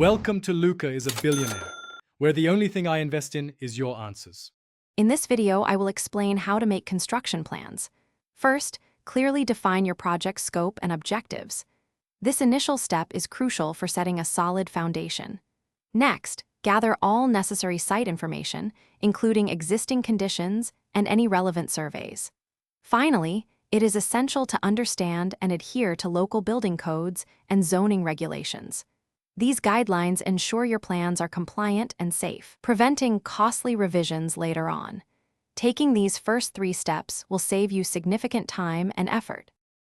Welcome to Luca is a Billionaire, where the only thing I invest in is your answers. In this video, I will explain how to make construction plans. First, clearly define your project's scope and objectives. This initial step is crucial for setting a solid foundation. Next, gather all necessary site information, including existing conditions and any relevant surveys. Finally, it is essential to understand and adhere to local building codes and zoning regulations. These guidelines ensure your plans are compliant and safe, preventing costly revisions later on. Taking these first 3 steps will save you significant time and effort.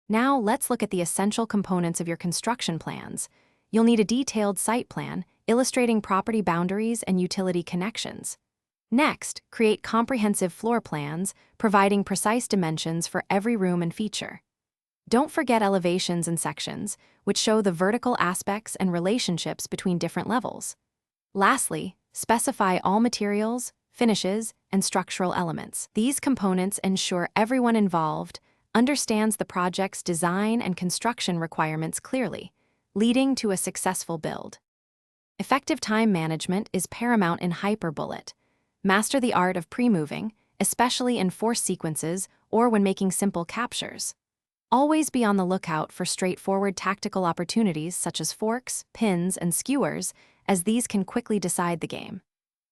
Now, let's look at the essential components of your construction plans. You'll need a detailed site plan, illustrating property boundaries and utility connections. Next, create comprehensive floor plans, providing precise dimensions for every room and feature. Don't forget elevations and sections, which show the vertical aspects and relationships between different levels. Lastly, specify all materials, finishes, and structural elements. These components ensure everyone involved understands the project's design and construction requirements clearly, leading to a successful build. Effective time management is paramount in hyperbullet. Master the art of pre-moving, especially in force sequences or when making simple captures. Always be on the lookout for straightforward tactical opportunities such as forks, pins, and skewers, as these can quickly decide the game.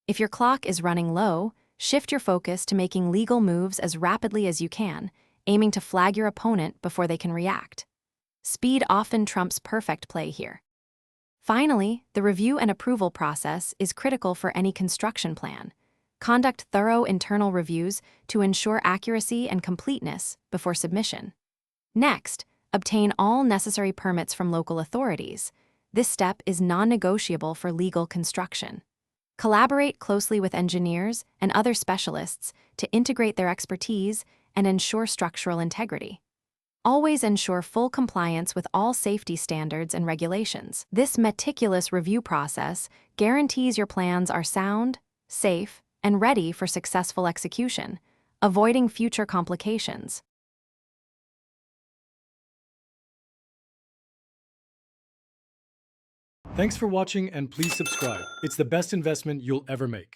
If your clock is running low, shift your focus to making legal moves as rapidly as you can, aiming to flag your opponent before they can react. Speed often trumps perfect play here. Finally, the review and approval process is critical for any construction plan. Conduct thorough internal reviews to ensure accuracy and completeness before submission. Next, obtain all necessary permits from local authorities. This step is non-negotiable for legal construction. Collaborate closely with engineers and other specialists to integrate their expertise and ensure structural integrity. Always ensure full compliance with all safety standards and regulations. This meticulous review process guarantees your plans are sound, safe, and ready for successful execution, avoiding future complications. Thanks for watching and please subscribe. It's the best investment you'll ever make.